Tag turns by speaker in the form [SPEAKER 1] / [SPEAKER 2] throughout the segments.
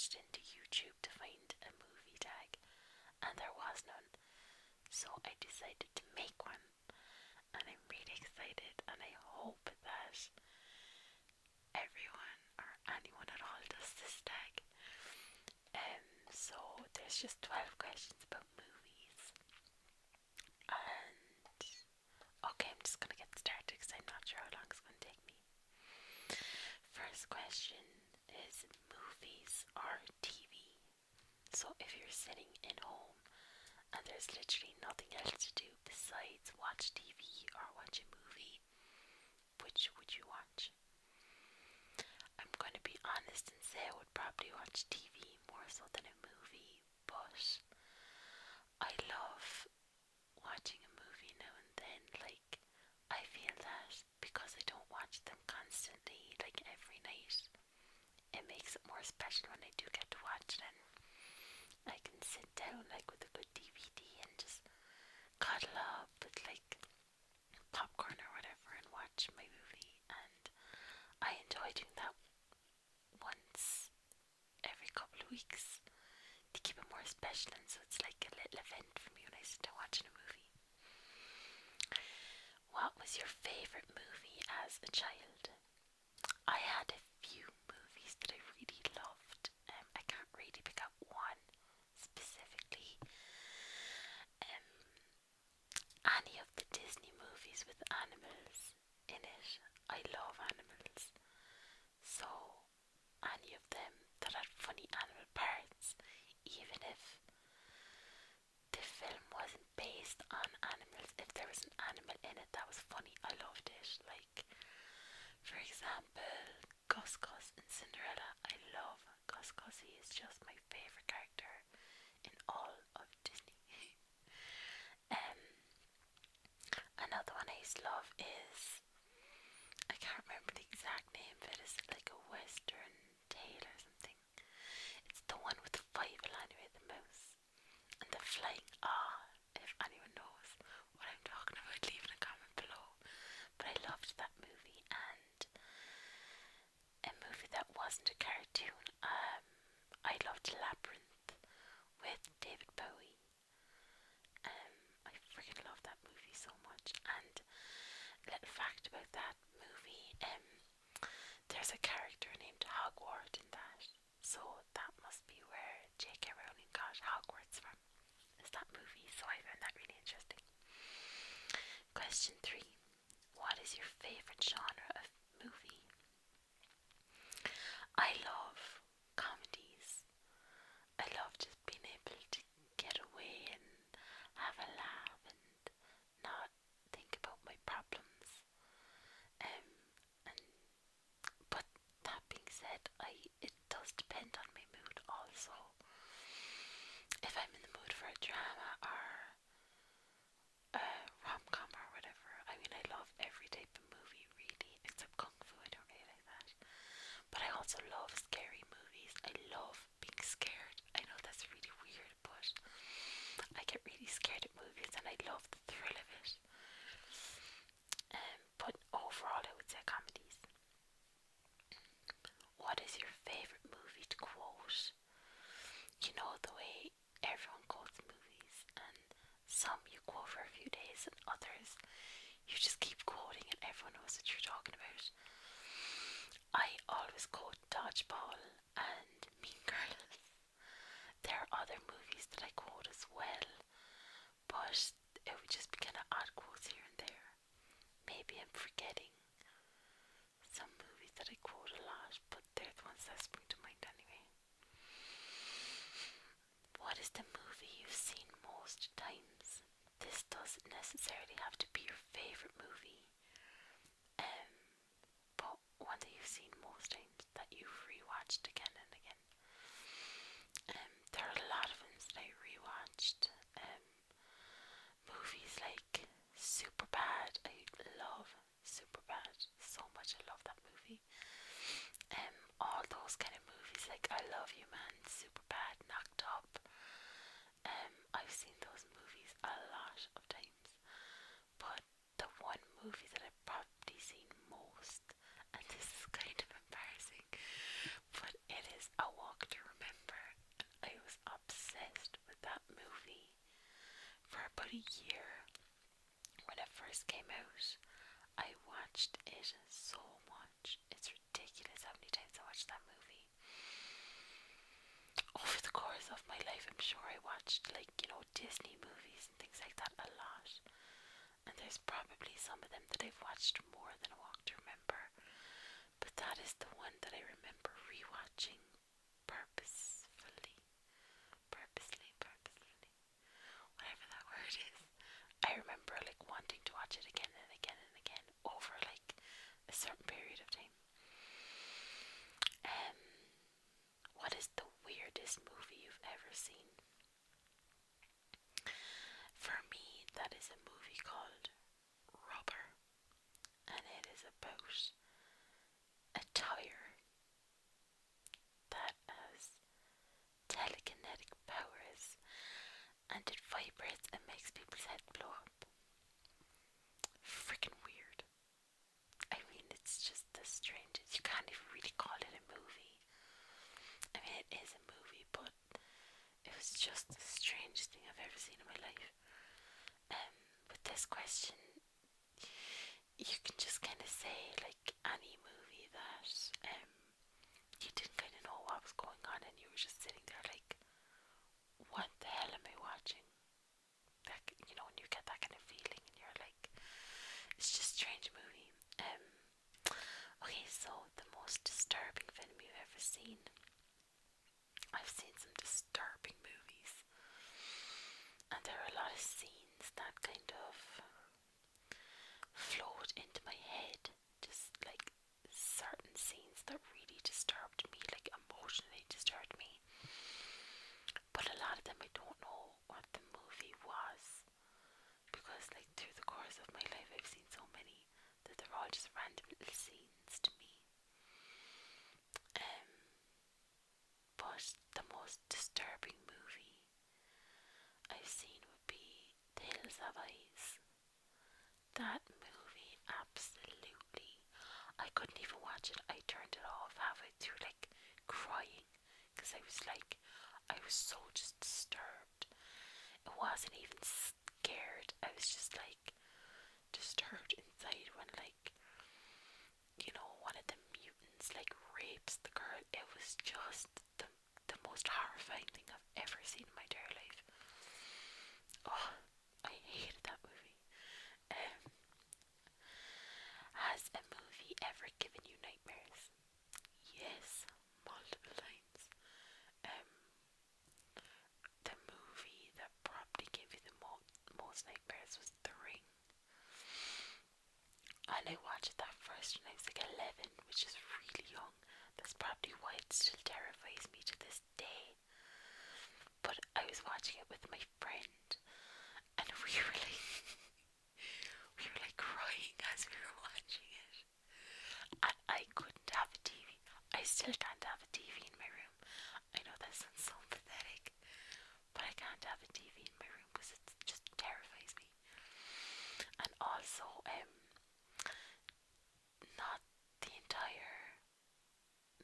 [SPEAKER 1] searched into YouTube to find a movie tag, and there was none. So I decided to make one, and I'm really excited, and I hope that everyone or anyone at all does this tag. So there's just 12 questions about movies, and okay, I'm just gonna get started because I'm not sure how long it's gonna take me. First question is movies or TV. So if you're sitting in home and there's literally nothing else to do besides watch TV or watch a movie, which would you watch? I'm going to be honest and say I would probably watch TV more so than a movie, but I love watching a movie now and then. Like, I feel that because I don't watch them constantly, like every night, it makes it more special when I do get to watch them. I can sit down like with a good DVD and just cuddle up with like popcorn or whatever and watch my movie, and I enjoy doing that once every couple of weeks to keep it more special, and so it's like a little event for me when I sit down watching a movie. What was your favourite movie as a child? I had a few movies that I really loved. I can't really pick out one specifically. Any of the Disney movies with animals in it, I love animals. So any of them that had funny animal parts, even if the film wasn't based on animals, if there was an animal in it that was funny, I loved it. Like, for example, Gus Gus in Cinderella. I love Gus Gus. He is just my favourite character in all of Disney. um, Another one I used to love is, I can't remember the exact name, but it's like a Western tale or something. It's the one with the five anyway, the mouse and the flying. If anyone knows what I'm talking about, leave in a comment below. But I loved that movie, and a movie that wasn't a cartoon. I loved Labyrinth with David Bowie. I freaking love that movie so much. And a little fact about that movie, there's a character named Hogwarts in that. So that must be where J.K. Rowling got Hogwarts from, is that movie. So I found that really interesting. Question 3. What is your favourite genre of movie? I love comedies. I love just being able to get away and have a laugh and not think about my problems. And but that being said, it does depend on my mood also. If I'm in the mood for a drama or a rom-com or whatever, I mean, I love every type of movie really, movie year when it first came out. I watched it so much. It's ridiculous how many times I watched that movie. Over the course of my life, I'm sure I watched, like, Disney movies and things like that a lot. And there's probably some of them that I've watched more than I walk to remember. But that is the one that I remember rewatching purposefully. Purposely. Whatever that word is. I remember like wanting to watch it again and again and again over like a certain period of time. What is the weirdest movie you've ever seen? For me, that is a movie called Rubber, and it is about a tire that has telekinetic powers, and it vibrates and makes people's head blow up. Freaking weird. I mean, it's just the strangest. You can't even really call it a movie. I mean, it is a movie, but it was just the strangest thing I've ever seen in my life. With this question, you can just kind of say like any movie that you didn't kind of know what was going on, and you were just sitting there like, what the hell am I watching? That, when you get that kind of feeling, and you're like, it's just a strange movie. Okay, so the most disturbing film you've ever seen. I've seen some disturbing movies, and there are a lot of scenes that kind of float into my head, just like certain scenes that really disturbed me, like emotionally disturbed me. But a lot of them I don't know what the movie was, because like through the course of my life I've seen so many that they're all just random little scenes to me. But the most disturbing movie I've seen would be The Hills Have Eyes. That movie, absolutely. I couldn't even watch it. I turned it off halfway through, like crying, because I was so just disturbed. It wasn't even scared. I was just like disturbed inside when, like, one of the mutants like rapes the girl. It was just the most horrifying thing I've ever seen in my entire life. Oh, I hated that movie. Has a movie ever given you nightmares? Yes, multiple times. The movie that probably gave me the most nightmares was The Ring. And I watched that first when I was like 11, which is really young. That's probably why it still terrifies me to this day. But I was watching it with my friend, and we were like crying as we were watching it. And I couldn't have a TV. I still can't have a TV in my room. I know that sounds so pathetic, but I can't have a TV in my room because it just terrifies me. And also, not the entire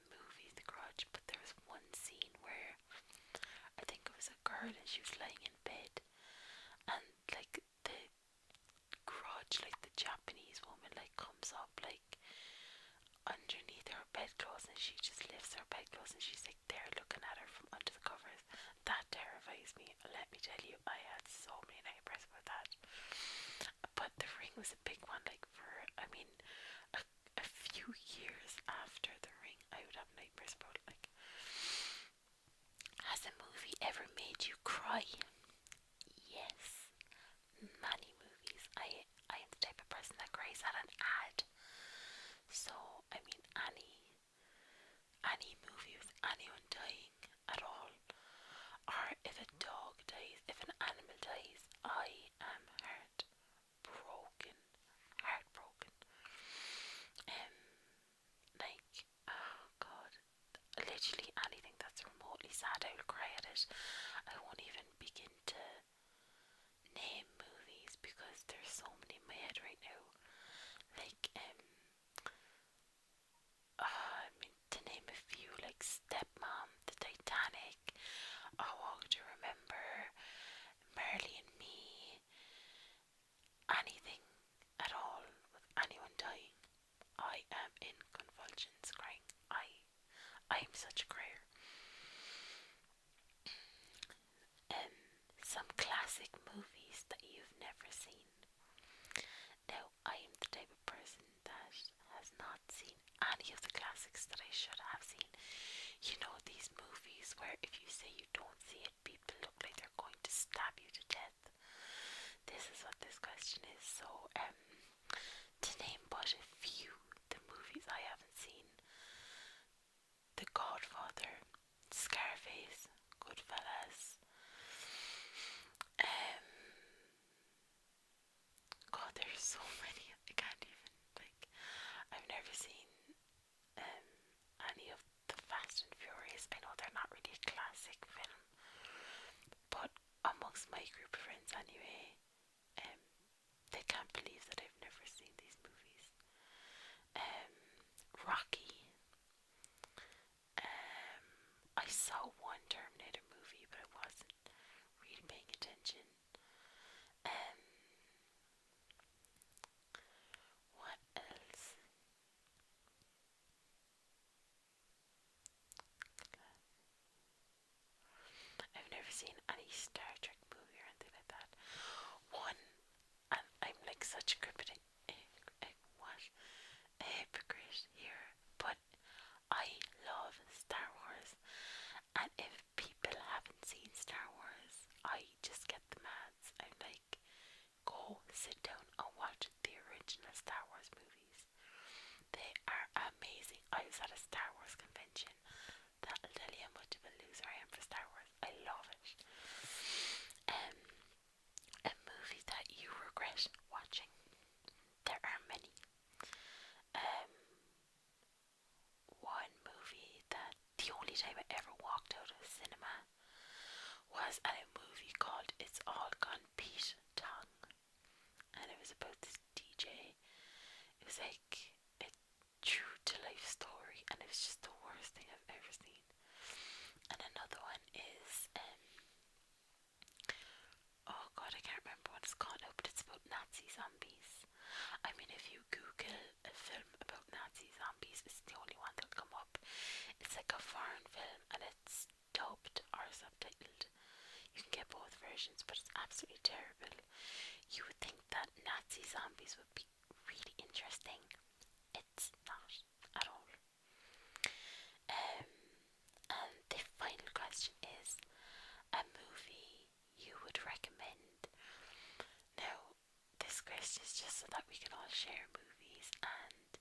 [SPEAKER 1] movie The Grudge, but there was one scene where I think it was a girl and she was lying in bed, and like the Grudge, like the Japanese woman, like comes up like underneath her bedclothes, and she just lifts her bedclothes and she's like there looking at her from under the covers. That terrifies me. Let me tell you, I had so many nightmares about that. But The Ring was a big one. Like for, I mean, a few years after The Ring, I would have nightmares about it. Like, has a movie ever made you cry? Yes, many movies. I am the type of person that cries at an ad. So I mean, any movie with anyone dying at all, or if a dog dies, if an animal dies, I am heartbroken. Like, oh god, literally anything that's remotely sad, I will cry at it. I won't even begin to name movies because there's so many in my head right now. Like, I mean, to name a few, like Stepmom, The Titanic, A Walk to Remember, Marley and Me, classic movies that you've never seen. Now, I am the type of person that has not seen any of the classics that I should have seen. You know, these movies where if you say you don't see it, people look like they're going to stab you to death. This is what this question is. So, to name but a few, the movies I haven't seen: The Godfather, Scarface, Goodfellas. Um, God, there's so many. I can't even I've never seen um any of the Fast and Furious. I know they're not really a classic film, but amongst my group of friends anyway, um, they can't believe that I've never seen these movies. Rocky. I saw one Terminator movie, but I wasn't really paying attention. Um, what else? I've never seen any Star Trek movie or anything like that. One, and I'm like such a what? A hypocrite here, but I love Star Wars, and if people haven't seen Star Wars, I just get the mads. I'm like, go sit down and watch the original Star Wars movies. They are amazing. I was at a Star Wars convention. That'll tell you how much of a loser I am for Star Wars. I love it. A movie that you regret watching. There are many. Um, One movie that the only time I ever walked out of the cinema was at a movie called It's All Gone Pete Tong, and it was about this DJ. It was like a true to life story, and it was just the worst thing I've ever seen. And another one is oh god, I can't remember what it's called now, but it's about Nazi zombies. I mean, if you Google a film about Nazi zombies, it's the only one that'll come up. It's like a foreign film, and it's dubbed or subtitled. You can get both versions, but it's absolutely terrible. You would think that Nazi zombies would be really interesting. It's not at all. And the final question is a movie you would recommend. Now, this question is just so that we can all share movies, and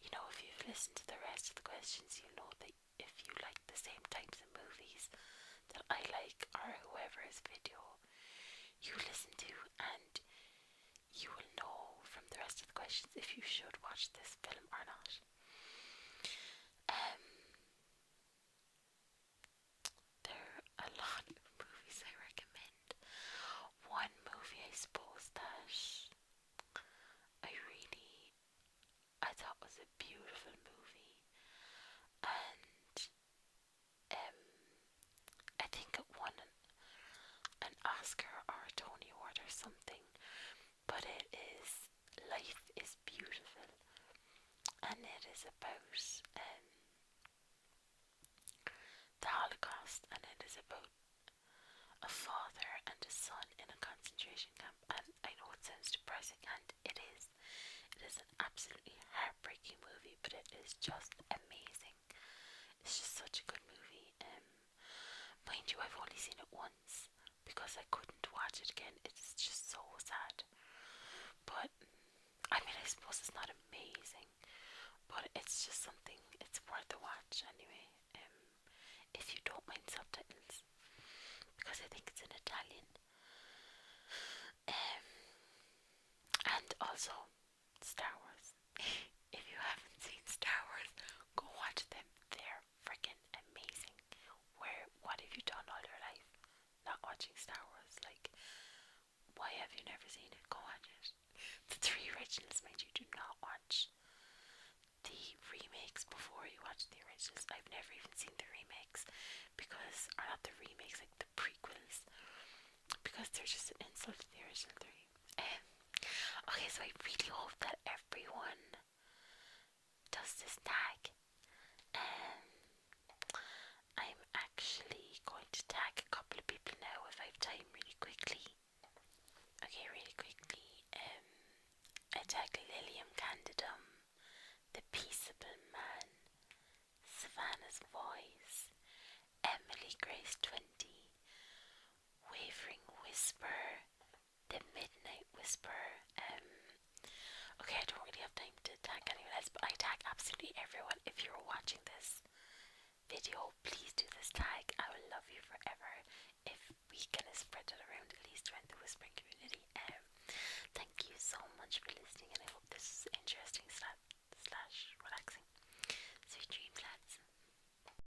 [SPEAKER 1] you know, if you've listened to the rest of the questions, you know that if you like the same types of movies that I like, or whoever's video you listen to, and you will know from the rest of the questions if you should watch this film or not. There are a lot of movies I recommend. One movie I suppose that I thought was a beautiful movie, and I think it won an Oscar or a Tony Award or something, but it is Life is Beautiful, and it is about the Holocaust, and it is about a father and a son in a concentration camp. And I know it sounds depressing, and it is. It is an absolutely heartbreaking movie, but it is just amazing. It's just such a good movie. Mind you, I've only seen it once because I couldn't watch it again. It's just so sad. But I mean, I suppose it's not amazing, but it's just something. It's worth a watch anyway. If you don't mind subtitles, because I think it's in Italian. And also Star Wars. If you haven't seen Star Wars, go watch them. They're freaking amazing. What have you done all your life not watching Star Wars? Like, why have you never seen it? Go watch it. The three originals, mind you, do not watch the remakes before you watch the originals. I've never even seen the remakes because, or not the remakes, like the prequels, because they're just an insult to the original three. Okay, so I really hope that everyone does this tag. I'm actually going to tag a couple of people now if I have time really quickly. much for listening, and I hope this was